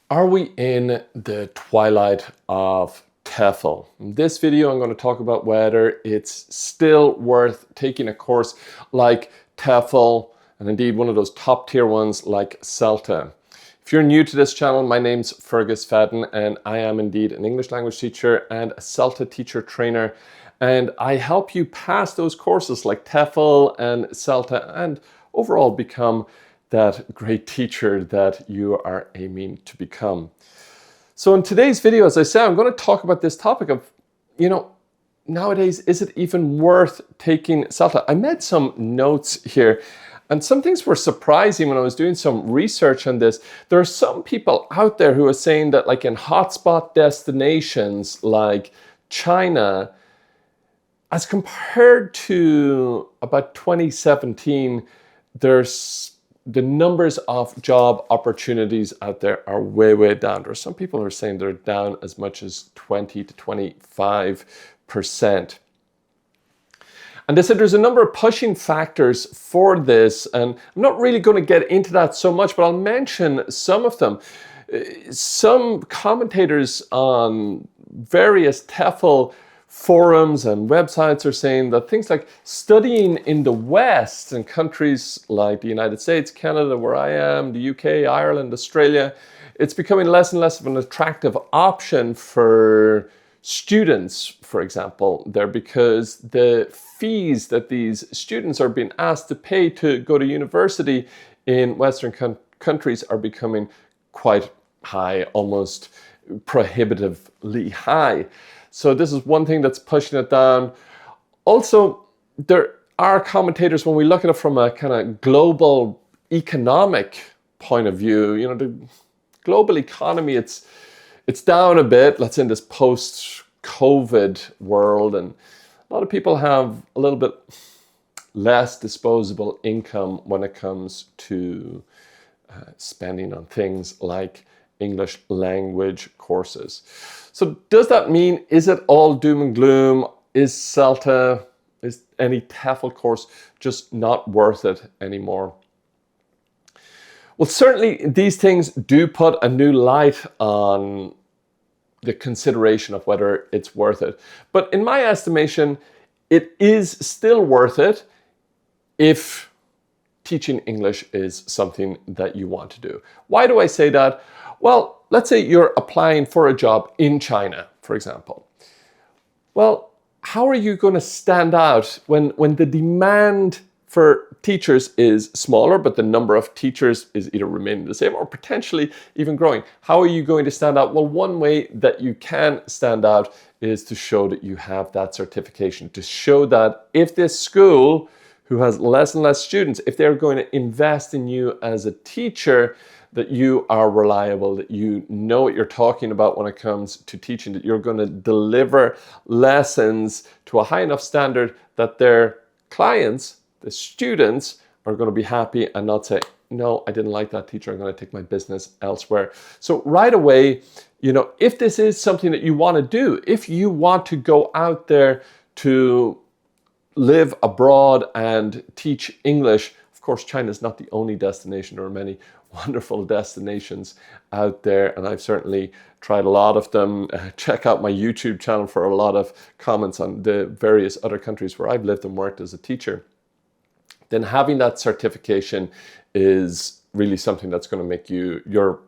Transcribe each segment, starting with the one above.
Are we in the twilight of TEFL? In this video, I'm going to talk about whether it's still worth taking a course like TEFL, and indeed one of those top tier ones like CELTA. If you're new to this channel, my name's Fergus Fadden, and I am indeed an English language teacher and a CELTA teacher trainer. And I help you pass those courses like TEFL and CELTA and overall become that great teacher that you are aiming to become. So in today's video, as I said, I'm going to talk about this topic of, nowadays, is it even worth taking CELTA? I made some notes here, and some things were surprising when I was doing some research on this. There are some people out there who are saying that, like in hotspot destinations like China, as compared to about 2017, the numbers of job opportunities out there are way, way down. There are some people who are saying they're down as much as 20 to 25%. And they said there's a number of pushing factors for this, and I'm not really going to get into that so much, but I'll mention some of them. Some commentators on various TEFL forums and websites are saying that things like studying in the West and countries like the United States, Canada, where I am, the UK, Ireland, Australia, it's becoming less and less of an attractive option for students, for example, there, because the fees that these students are being asked to pay to go to university in Western countries are becoming quite high, almost prohibitively high. So this is one thing that's pushing it down. Also, there are commentators, when we look at it from a kind of global economic point of view, the global economy, it's down a bit, let's say in this post-COVID world, and a lot of people have a little bit less disposable income when it comes to spending on things like English language courses. So does that mean, is it all doom and gloom? Is CELTA, is any TEFL course just not worth it anymore? Well, certainly these things do put a new light on the consideration of whether it's worth it. But in my estimation, it is still worth it if teaching English is something that you want to do. Why do I say that? Well, let's say you're applying for a job in China, for example. Well, how are you going to stand out when the demand for teachers is smaller, but the number of teachers is either remaining the same or potentially even growing? How are you going to stand out? Well, one way that you can stand out is to show that you have that certification, to show that if this school, who has less and less students, if they're going to invest in you as a teacher, that you are reliable, that you know what you're talking about when it comes to teaching, that you're going to deliver lessons to a high enough standard that their clients, the students, are going to be happy and not say, no, I didn't like that teacher, I'm going to take my business elsewhere. So right away, if this is something that you want to do, if you want to go out there to live abroad and teach English, of course, China is not the only destination. There are many wonderful destinations out there, and I've certainly tried a lot of them. Check out my YouTube channel for a lot of comments on the various other countries where I've lived and worked as a teacher. Then having that certification is really something that's going to make your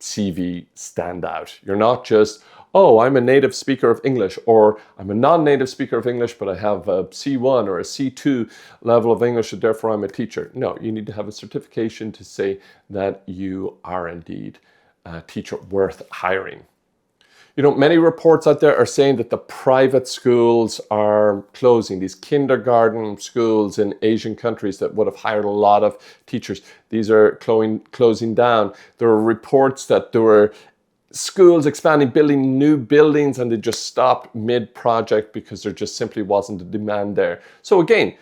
CV stand out. You're not just, oh, I'm a native speaker of English, or I'm a non-native speaker of English, but I have a C1 or a C2 level of English, and therefore I'm a teacher. No, you need to have a certification to say that you are indeed a teacher worth hiring. Many reports out there are saying that the private schools are closing, these kindergarten schools in Asian countries that would have hired a lot of teachers. These are closing down. There are reports that there were schools expanding, building new buildings, and they just stopped mid-project because there just simply wasn't a demand there. So again,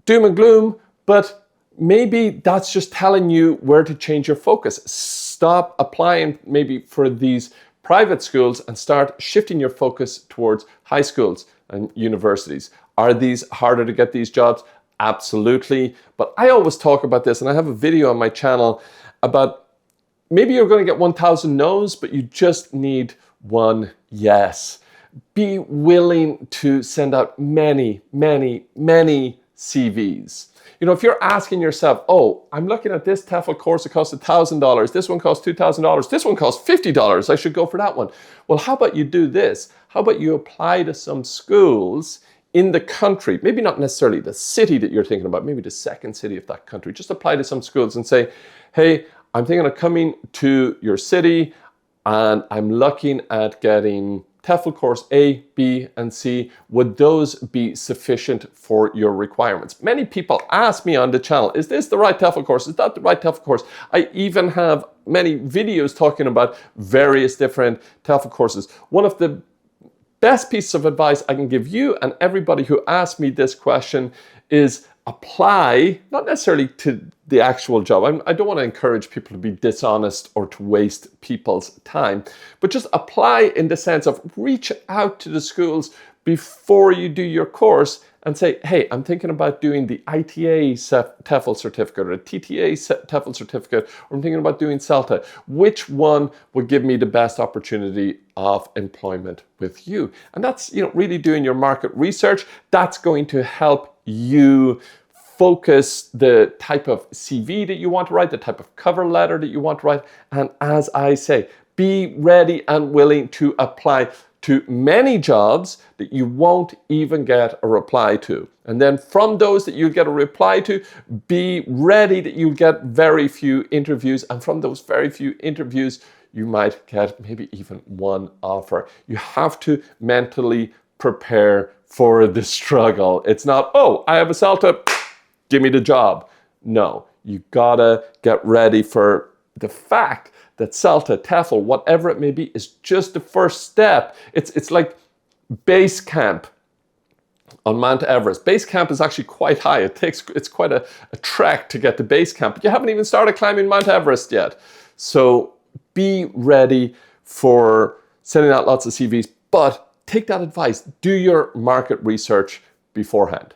doom and gloom, but maybe that's just telling you where to change your focus. Stop applying maybe for these private schools and start shifting your focus towards high schools and universities. Are these harder to get these jobs? Absolutely. But I always talk about this, and I have a video on my channel about maybe you're going to get 1,000 no's, but you just need one yes. Be willing to send out many, many, many CVs. You know, if you're asking yourself, oh, I'm looking at this TEFL course, it costs $1,000. This one costs $2,000. This one costs $50. I should go for that one. Well, how about you do this? How about you apply to some schools in the country, maybe not necessarily the city that you're thinking about, maybe the second city of that country. Just apply to some schools and say, hey, I'm thinking of coming to your city and I'm looking at getting TEFL course A, B, and C. Would those be sufficient for your requirements? Many people ask me on the channel, is this the right TEFL course? Is that the right TEFL course? I even have many videos talking about various different TEFL courses. One of the best piece of advice I can give you and everybody who asks me this question is apply, not necessarily to the actual job. I don't want to encourage people to be dishonest or to waste people's time, but just apply in the sense of reach out to the schools before you do your course and say, hey, I'm thinking about doing the ITA TEFL certificate or a TTA TEFL certificate, or I'm thinking about doing CELTA. Which one would give me the best opportunity of employment with you? And that's, you know, really doing your market research. That's going to help you focus the type of CV that you want to write, the type of cover letter that you want to write. And as I say, be ready and willing to apply to many jobs that you won't even get a reply to. And then from those that you get a reply to, be ready that you get very few interviews. And from those very few interviews, you might get maybe even one offer. You have to mentally prepare for the struggle. It's not, oh, I have a CELTA, give me the job. No, you gotta get ready for the fact that CELTA, TEFL, whatever it may be, is just the first step. It's like base camp on Mount Everest. Base camp is actually quite high. It's quite a trek to get to base camp, but you haven't even started climbing Mount Everest yet. So be ready for sending out lots of CVs, but take that advice. Do your market research beforehand.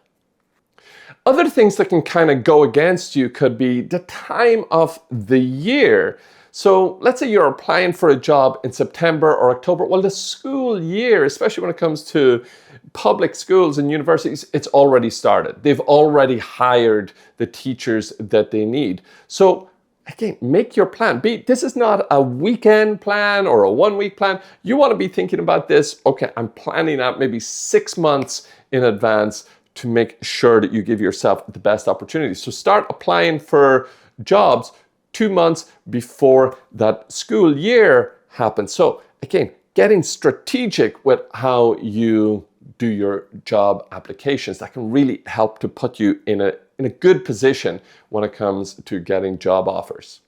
Other things that can kind of go against you could be the time of the year. So let's say you're applying for a job in September or October. Well, the school year, especially when it comes to public schools and universities, it's already started. They've already hired the teachers that they need. So again, make your plan. This is not a weekend plan or a 1 week plan. You want to be thinking about this. Okay, I'm planning out maybe 6 months in advance to make sure that you give yourself the best opportunity. So start applying for jobs 2 months before that school year happens. So again, getting strategic with how you do your job applications, that can really help to put you in a good position when it comes to getting job offers.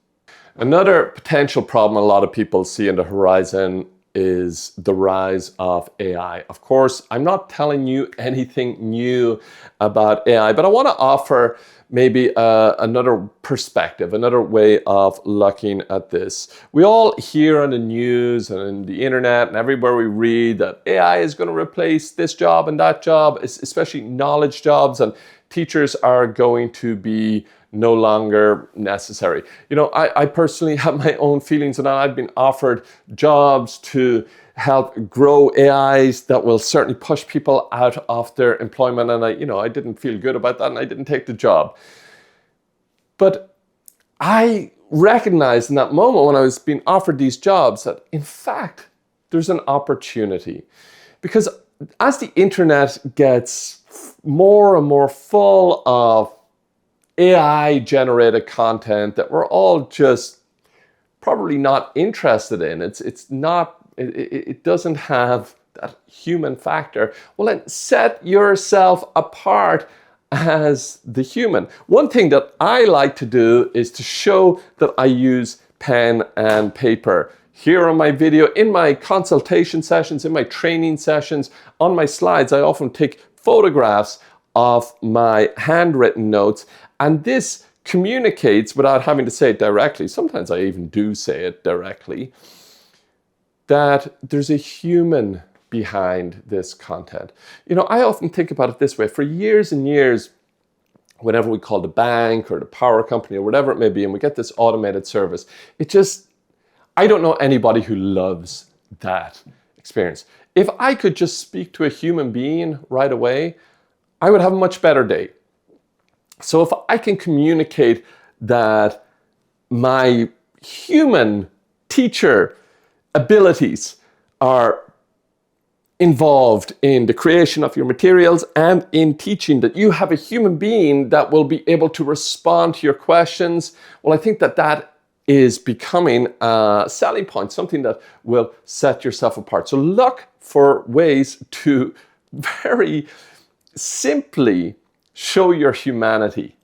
Another potential problem a lot of people see on the horizon is the rise of AI. Of course, I'm not telling you anything new about AI, but I want to offer maybe another perspective, another way of looking at this. We all hear on the news and in the internet and everywhere we read that AI is going to replace this job and that job, especially knowledge jobs, and teachers are going to be no longer necessary. You know, I personally have my own feelings, and I've been offered jobs to help grow AIs that will certainly push people out of their employment, and I didn't feel good about that, and I didn't take the job. But I recognized in that moment when I was being offered these jobs that in fact there's an opportunity, because as the internet gets more and more full of AI generated content that we're all just probably not interested in. It doesn't have that human factor. Well, then set yourself apart as the human. One thing that I like to do is to show that I use pen and paper. Here on my video, in my consultation sessions, in my training sessions, on my slides, I often take photographs of my handwritten notes, and this communicates without having to say it directly. Sometimes I even do say it directly, that there's a human behind this content. You know, I often think about it this way. For years and years, whenever we call the bank or the power company or whatever it may be, and we get this automated service, it just I don't know anybody who loves that experience. If I could just speak to a human being right away, I would have a much better day. So if I can communicate that my human teacher abilities are involved in the creation of your materials and in teaching, that you have a human being that will be able to respond to your questions, well, I think that that is becoming a selling point, something that will set yourself apart. So look for ways to very simply show your humanity.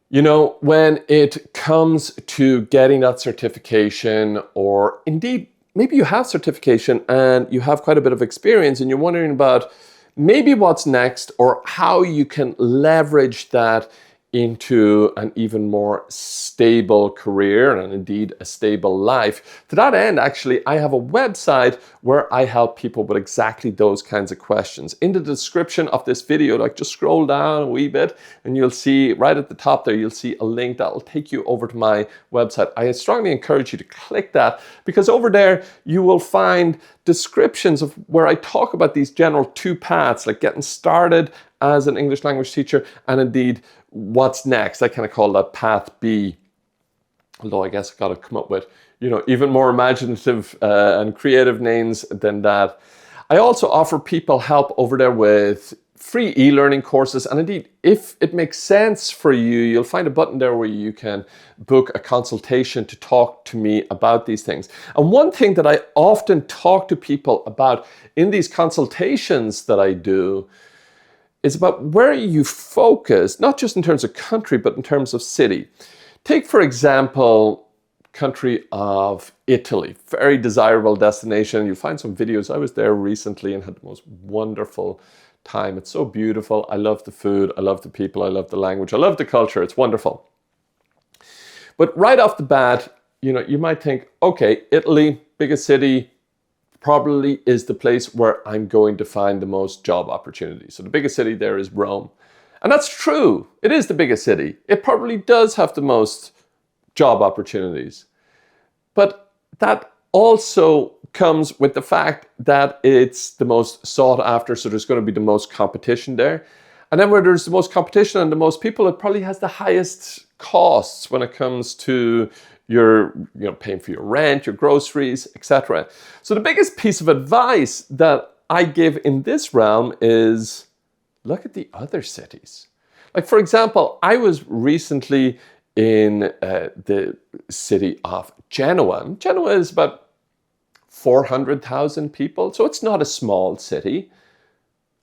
You know, when it comes to getting that certification, or indeed, maybe you have certification and you have quite a bit of experience and you're wondering about maybe what's next or how you can leverage that into an even more stable career and indeed a stable life. To that end, actually, I have a website where I help people with exactly those kinds of questions. In the description of this video, like just scroll down a wee bit and you'll see right at the top there, you'll see a link that will take you over to my website. I strongly encourage you to click that, because over there you will find descriptions of where I talk about these general two paths, like getting started as an English language teacher and indeed what's next. I kind of call that path B, although I guess I've got to come up with, you know, even more imaginative and creative names than that. I also offer people help over there with free e-learning courses, and indeed, if it makes sense for you, you'll find a button there where you can book a consultation to talk to me about these things. And one thing that I often talk to people about in these consultations that I do is about where you focus, not just in terms of country, but in terms of city. Take, for example, country of Italy, very desirable destination. You'll find some videos. I was there recently and had the most wonderful time. It's so beautiful. I love the food. I love the people. I love the language. I love the culture. It's wonderful. But right off the bat, you know, you might think, okay, Italy, biggest city, probably is the place where I'm going to find the most job opportunities. So the biggest city there is Rome. And that's true. It is the biggest city. It probably does have the most job opportunities. But that also comes with the fact that it's the most sought after, so there's going to be the most competition there. And then where there's the most competition and the most people, it probably has the highest costs when it comes to your, you know, paying for your rent, your groceries, etc. So the biggest piece of advice that I give in this realm is look at the other cities. Like, for example, I was recently in the city of Genoa. Genoa is about 400,000 people, so it's not a small city.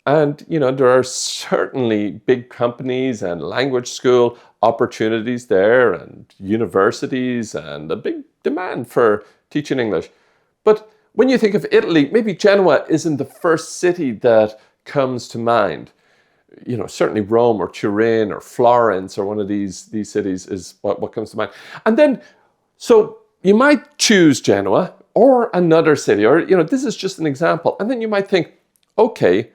And, you know, there are certainly big companies and language school opportunities there and universities and a big demand for teaching English. But when you think of Italy, maybe Genoa isn't the first city that comes to mind. You know, certainly Rome or Turin or Florence or one of these cities is what comes to mind. And then, so you might choose Genoa or another city, or, you know, this is just an example. And then you might think, okay,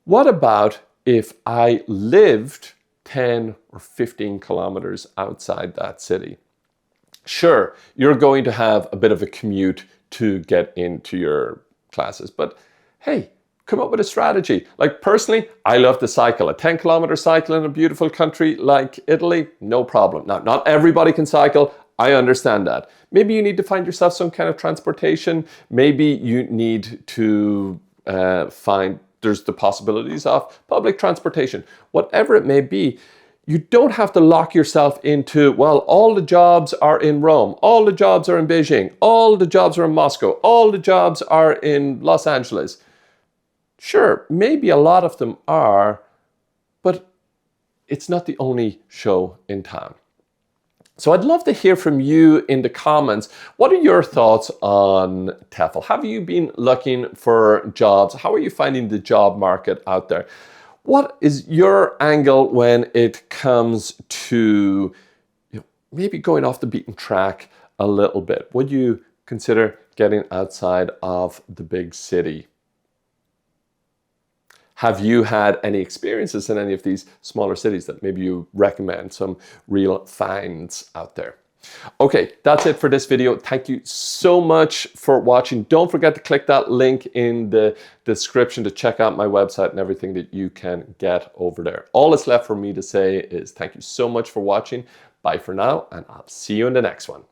what about if I lived 10 or 15 kilometers outside that city? Sure, you're going to have a bit of a commute to get into your classes, but hey, come up with a strategy. Like, personally, I love to cycle. A 10-kilometer cycle in a beautiful country like Italy, no problem. Now, not everybody can cycle. I understand that. Maybe you need to find yourself some kind of transportation. Maybe you need to there's the possibilities of public transportation. Whatever it may be, you don't have to lock yourself into, well, all the jobs are in Rome, all the jobs are in Beijing, all the jobs are in Moscow, all the jobs are in Los Angeles. Sure, maybe a lot of them are, but it's not the only show in town. So I'd love to hear from you in the comments. What are your thoughts on TEFL? Have you been looking for jobs? How are you finding the job market out there? What is your angle when it comes to, you know, maybe going off the beaten track a little bit? Would you consider getting outside of the big city? Have you had any experiences in any of these smaller cities that maybe you recommend, some real finds out there? Okay, that's it for this video. Thank you so much for watching. Don't forget to click that link in the description to check out my website and everything that you can get over there. All that's left for me to say is thank you so much for watching. Bye for now, and I'll see you in the next one.